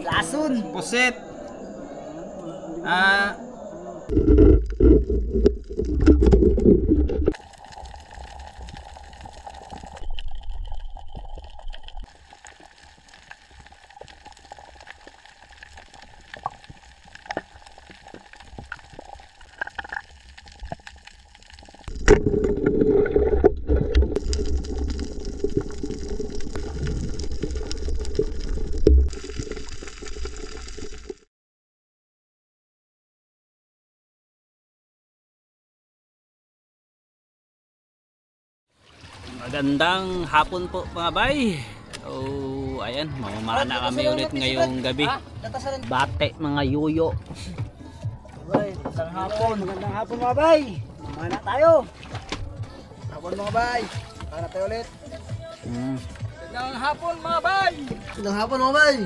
Lason. Pusit. Magandang hapon po mga bay. So ayan, mamamana na kami ulit ngayong gabi. Bate mga yuyo. Magandang hapon mga bay. Mamana tayo. Hapon mga bay. Para tayo ulit. Magandang hapon mga bay. Magandang hapon mga bay.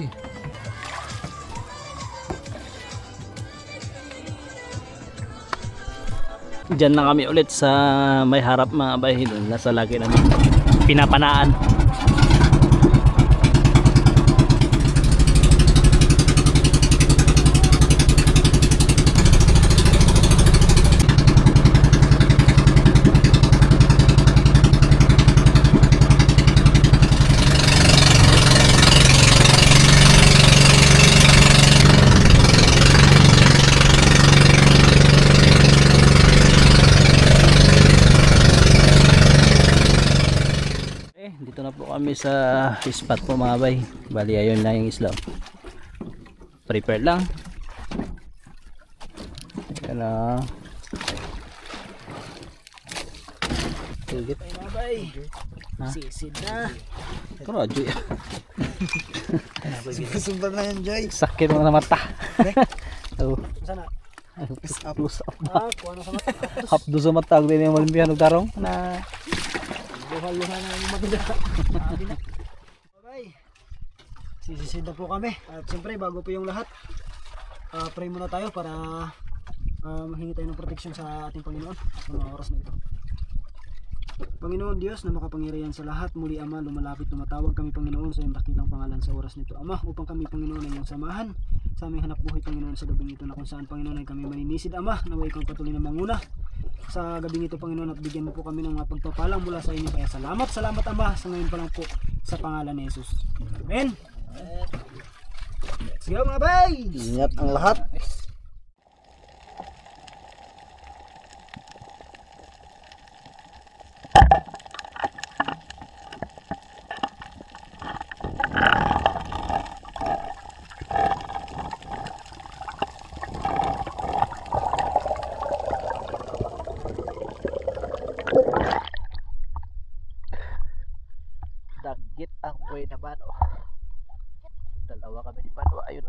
Diyan na kami ulit sa may harap mga bay. Doon nasa lagi namin pinapanaan. Dito na po kami sa spot po mga bay. Bali ayun na yung isla. Prepare lang. Yan na. Tugit mga bay. Sisid na. Pero Joy. Sumbang na yan Joy. Sakit mo na mata. Oh. Sana. Plus up. Kuha na sa mata. Hapdo sa mata. Hindi na yung malimpihan ng tarong. Na. Luha-luha na yung matuda. Okay. Sisisid na po kami. At siyempre bago po yung lahat, pray muna tayo para mahingi tayo ng protection sa ating Panginoon sa mga oras na ito. Panginoon Diyos na makapangyarihan sa lahat, muli Ama, lumalapit tumatawag kami Panginoon sa iyong dakilang pangalan sa oras nito Ama, upang kami Panginoon ay iyong samahan sa aming hanap buhay Panginoon sa gabing ito, na kung saan Panginoon ay kami maninisid Ama, naway ikaw patuloy na manguna sa gabing ito Panginoon, at bigyan mo po kami ng mga pagpapalang mula sa inyo. Kaya salamat Ama sa ngayon pa lang po sa pangalan ni Jesus. Amen. Let's go mga bay. Ingat ang lahat. Dagit ang puwi na bano. Dalawa kami di bano. Ayun.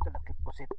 Kalakit pusit.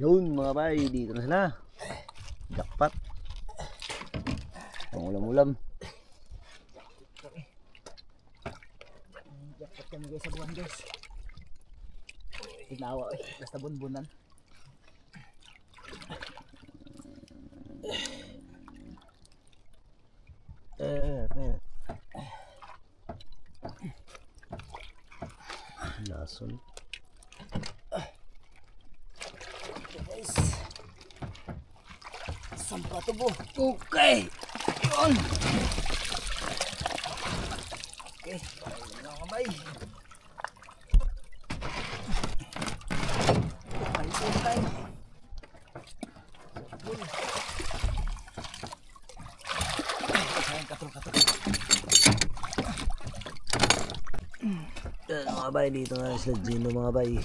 Yun mga bay, dito na sila. Jackpot. Ang ulam-ulam. Jackpot kami guys sa buwan guys. Tinawa basta bunbunan. Lason. Guys. Sampa to po. Okay. Yun. Okay. Ayun na kamay. Ayun tayo. Ayun, katrol. Yan mga bay, dito na sila Gino mga bay.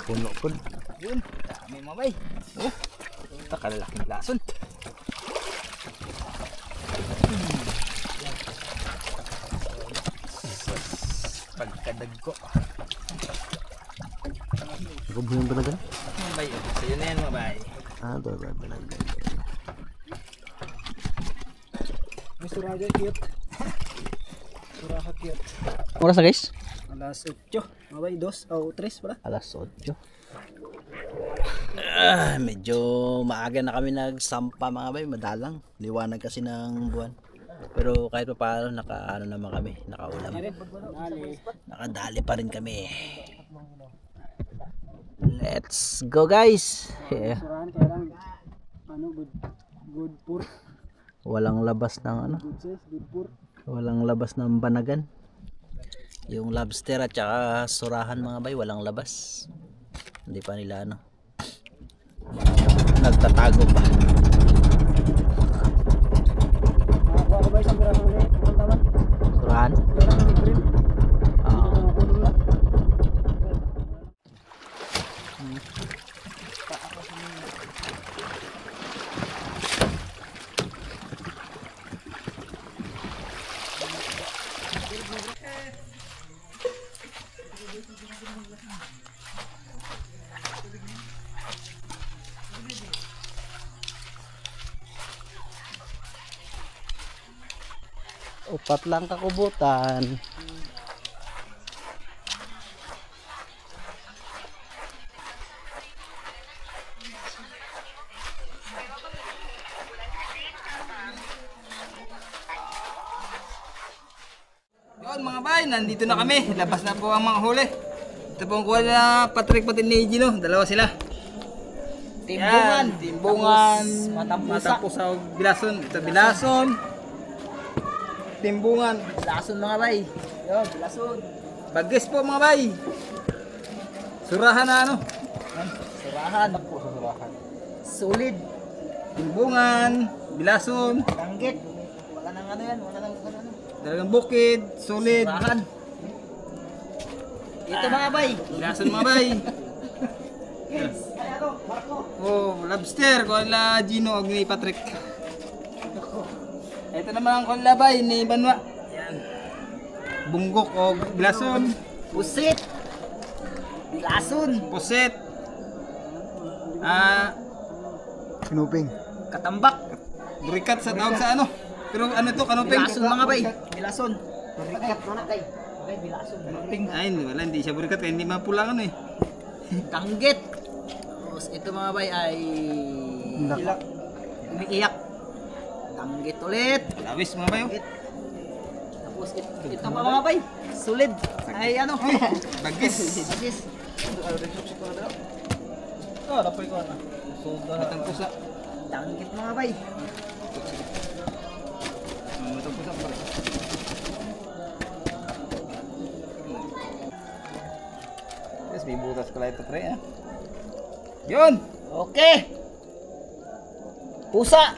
Puno po. Yun. Dami mga bay. Oh. Nakalalaking lason. Pagkadag ko. Gubong ba na gan? Bay, sa'yo na yan mga bay. Ah, ba. May suraga cute. Suraga cute. Oras na guys? Alas 8. Mga bay, 2 o 3 pala. Alas 8. Medyo maaga na kami nagsampa mga bay, madalang. Liwanag kasi ng buwan. Pero kahit pa paano naka ano naman kami, nakaulam. Nakadali pa rin kami. Let's go guys. Yeah. Surahan kaya lang good pour. Walang labas ng ano, Good size, good pour. walang labas ng banagan. Yung lobster at saka surahan mga bay, walang labas. Hindi pa nila ano, nagtatago pa. Nakakuha ko ba isang piraso ulit? Mukhang tama. Surahan? Meron ng libre. Kunin lang. Upat lang kakubutan. Yun mga bay, nandito na kami. Labas na po ang mga huli. Ito po ang kuha na Patrick pati ni Gino. Dalawa sila. Timbungan. Yan, timbungan. Matampusa. Matampusa o bilason. Ito bilason. Timbungan. Lason mga bay. Yun, bilason. Bagis po mga bay. Surahan na ano. Surahan. Solid. Timbungan. Bilason. Tanggit. Wala nang ano yan. Wala nang ano. Talagang bukid. Solid. Surahan. Ito mga bay. Bilason mga bay. Oh, lobster. Kuha na Gino o ni Patrick. Ito naman ang kulabay ni Banwa. Yan. Bunggok o bilason. Pusit. Bilason. Puset. Sinuping. Katambak. Burikat sa tawag sa ano. Pero ano to, kanuping? Bilason mga bay. Bilason. Burikat na kay. Okay, bilason. Kanuping. Ay, wala, hindi siya burikat kaya hindi mapulang ano eh. Tanggit. Tapos ito mga bay ay Ilak. umiiyak. Tanggit ulit. Lawis mga bayo. Tapos ito pa mga bay. Solid. Ay ano. Bagis. Bagis. Oh, dapoy ko na. Matang pusa. Tanggit mga bay. Matang pusa pa. Yes, may butas pala ito pre ah. Yun! Okay. Pusa.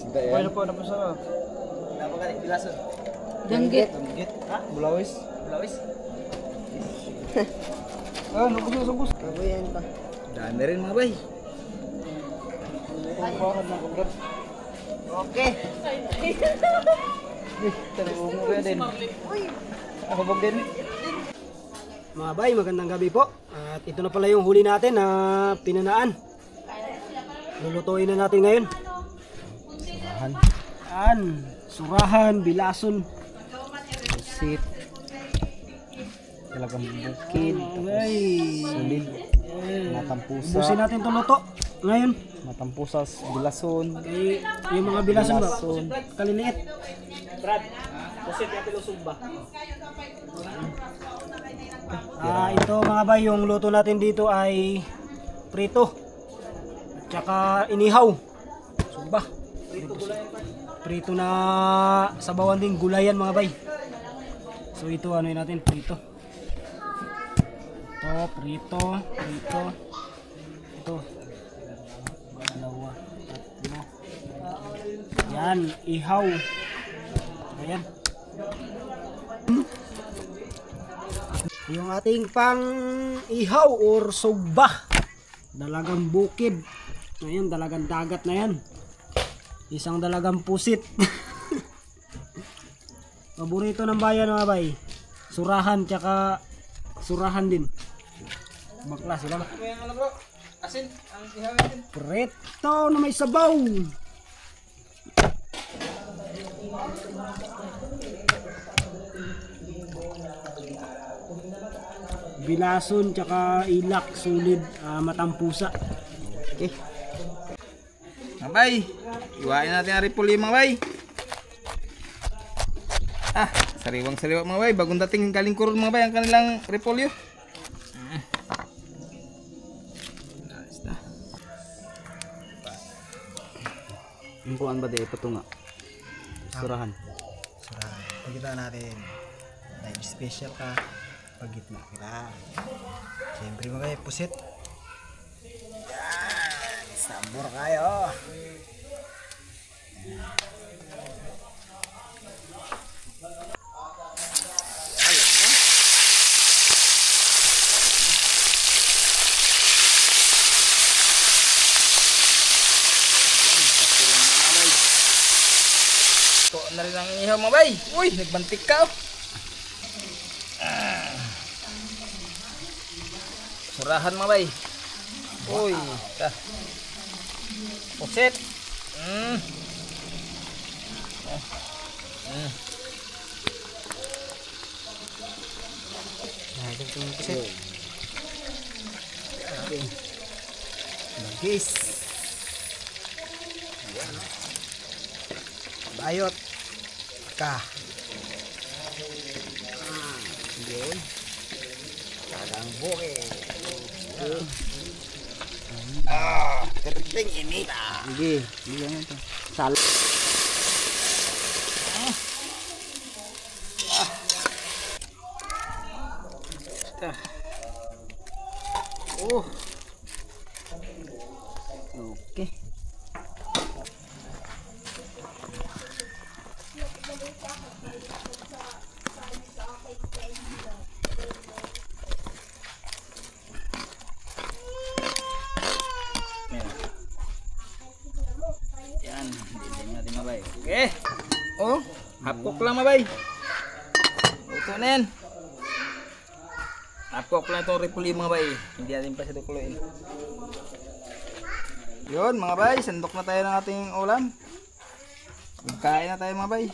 Ano po sa? Napakalit bilason. Danggit. Ha? Bulawis. Lawis. Ah, nubos. Kabuyan pa. Dami rin mga bay. Okay. Talong mo din. Nakabog din. Mga bay, magandang gabi po. At ito na pala yung huli natin na pinanaan. Lulutuin na natin ngayon. Surahan, bilason. Sit. Talagang bukid. Ay, Solid. Matampusa. ubusin natin itong luto ngayon. Matampusas. Bilason. Kay yung mga bilason ba? Bilason. Kaliliit. Ito mga bay, yung luto natin dito ay prito. At saka inihaw. Sumba. Prito na sabawan din gulayan mga bay. So ito ano yun natin, prito. Ito, prito. Ito. Dalawa, tatlo. Yan, ihaw. Ayan. Yung ating pang ihaw or sugba. Dalagang bukid. Ayan, dalagang dagat na yan. Isang dalagang pusit. Paborito ng bayan mga bay. Surahan tsaka surahan din. Bakla sila. Asin, ang ihawin. Preto na may sabaw. Bilason tsaka ilak sulid, matampusa. Okay. Mga bay, iwain natin ang repolyo mga bay. Sariwang-sariwa mga bay. Bagong dating galing kurun mga bay ang kanilang repolyo. Nice na. Impuan ba di patunga? Surahan. Surahan. Pagkita natin. Time special ka. Pagitna kita. Siyempre mga kayo, pusit. Yan. Sabor kayo. Ito na rin ang ihaw mga bay. Uy, nagbantik ka oh. Surahan mga bay. Uy, ta. Pusit. Magis. Bayot. Ka. Yun. Tagang bukid. Terting ini lah. Sige, bilang ito. Sal. Okay. Yan, dilim natin mga bay. Okay. Oh, half cook lang mga bay. Ito na yan. Half cook lang itong repolyo mga bay. Hindi natin pa siya tukuluin. Yun mga bay, sandok na tayo ng ating ulam. Magkain na tayo mga bay.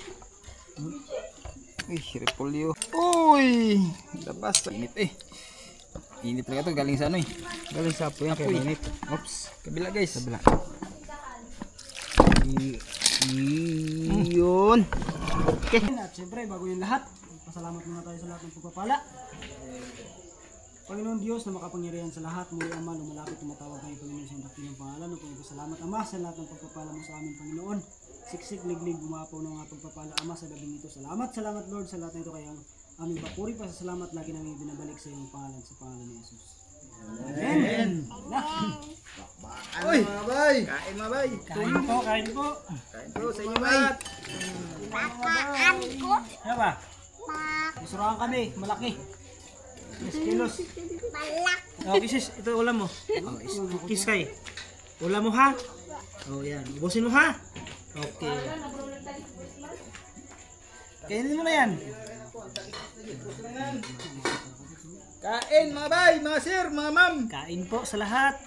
Uy, repolyo. Uy, labas. Init eh. Init talaga ito, galing sa ano eh. Galing sa apoy yan kaya Apoy. mainit. Oops. Kabila guys. Kabila. Yun. At siyempre, bago yung lahat, pasalamat muna tayo sa lahat ng pagpapala. Panginoon Diyos na makapangyarihan sa lahat, muli Ama, lumalapit tumatawag kayo Panginoon sa dakilang pangalan. Upang salamat Ama sa lahat ng pagpapala mo sa amin Panginoon. Siksik, liglig, gumapaw ng mga pagpapala Ama sa gabing ito. Salamat Lord sa lahat na ito, kaya aming papuri pa sa salamat lagi namin binabalik sa iyong pangalan, sa pangalan ni Jesus. Amen. Uy, mga bay. Kain mga bay. Kain po, kain po. Kain po sa inyo bay. Ano ba? Isurahan kami, malaki. 10 kilos. Oh, kisis, ito ulam mo. Oh, kiss kay. Ulam mo ha? Oh, yan. Ubusin mo ha? Okay. Kainin mo na yan. Kain mga bay, mga sir, mga ma'am. Kain po sa lahat.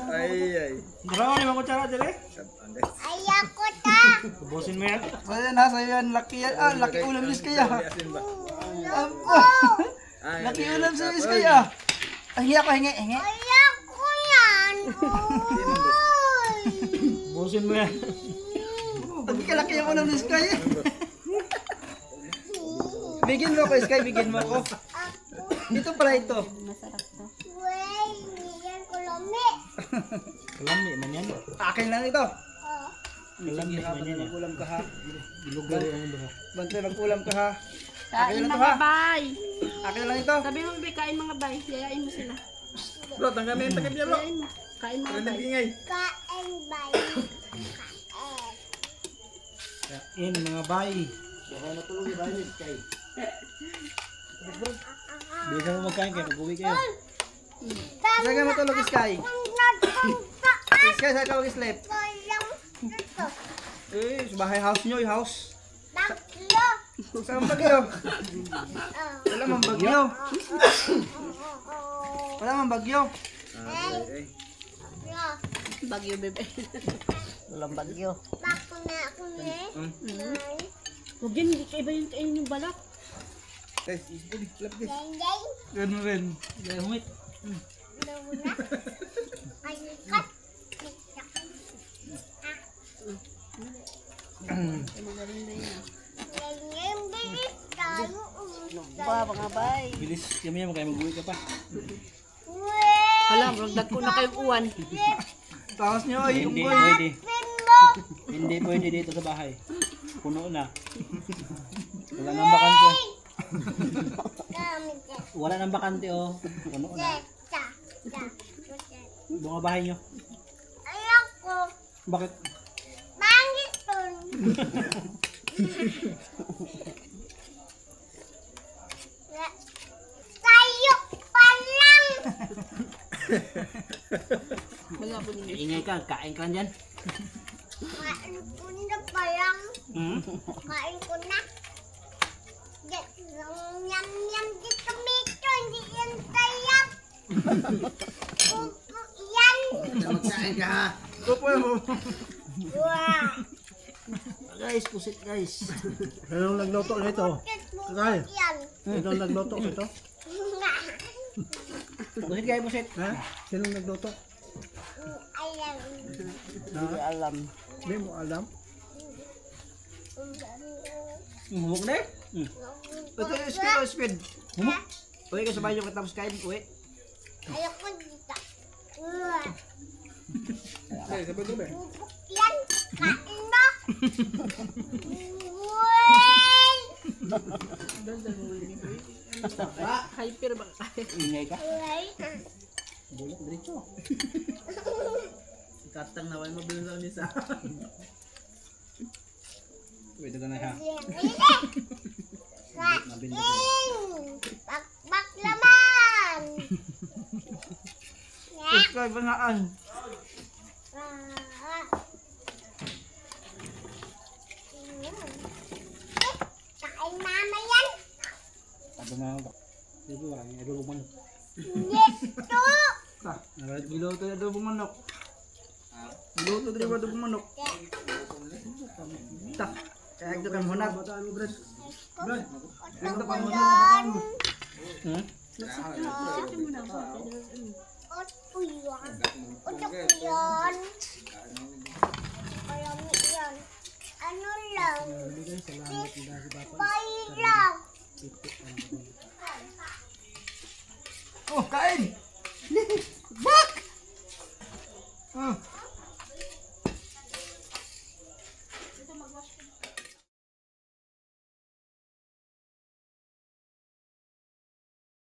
Ay. Marami mga kutsara dire. Ayoko ta. Ubusin mo yan. Saya na, saya yan. Laki yan. Ah, laki ulam nis kaya. Laki ulam sa nis kaya. Hingi ako, hingi. Ayoko yan. Uy. Ubusin mo yan. Pag kalaki yung ulam nis kaya. Bigyan mo ako, Sky. Bigyan mo ako. Ito pala ito. Wey, bigyan ko lami. Lami man yan. Akin lang ito. Lami man yan. Mag-ulam ka ha. Ilugar yan ba? Bantay, mag-ulam ka ha. Kain mga bay. Akin lang ito. Sabi mo, Bibi, kain mga bay. Yayain mo sila. Bro, tanggamin. Takip niya, bro. Yayain mo. Kain mga Magandang bay. ingay. Kain bay. Kain mga bay. Bisa mo magkain kayo, mag-uwi kayo. Saan ka matulog, Sky? Sky, saan ka mag-sleep? Eh, sa bahay house nyo, yung house. Saan ang bagyo? Wala mang bagyo. Wala mang bagyo. Bagyo, Bebe. Walang bagyo. Huwag yan, hindi ka iba yung kain yung balak. Eh, isbuli, lapis. Ganun rin. Dahil humit. Ba, mga bay. Bilis, kami kayo mag-uwi ka pa. Hala, magdag ko na kayong uwan. Tawas nyo, ay, Hindi unggoy. pwede. Hindi pwede dito sa bahay. Puno na. Wala nang bakante. Wala nang bakante oh. Puno na. Bunga bahay nyo. Ayoko. Bakit? Pangit dun. Tayo pa lang. Wala po ninyo. Ingay ka, kain ka dyan. Kain ko na pa lang. Hmm? Kain ko na. Yum-yum di tomato, hindi yan sayap. Pupo yan. Magkain ka ha. Tupo mo. Wow. Guys, pusit guys. Anong nagluto nito? Kaya? Yan. Anong nagluto nito? Pusit guys, pusit. Ha? Sinong nagluto? Alam. Hindi alam. Hindi mo alam? Humok na eh. Ito yung speed, speed. Humok. Uy, kasabay yung katapos kain. Uy. Ayoko dito. Wow. Okay, sabay ko ba? Pupo yan. Kain na. Uy. Hyper ba? Ingay ka. Uy. Bulok diretso. Katang naway mo bilhin sa misa. Wait, ito na ha. Kain. Bakbak laman. Subscribe ba naan? Kain mama yan. Sabi na ako. Dito ba? Adobo manok. Dito. Giluto na adobo manok. Giluto din ba adobo manok? Tak. Kaya ito kang hunab. Ito kang hunab. Hmm? Oto yan. Oto ko yan. Alam mo yan. Ano lang? Pay lang. Oh, kain! Bak! Oh.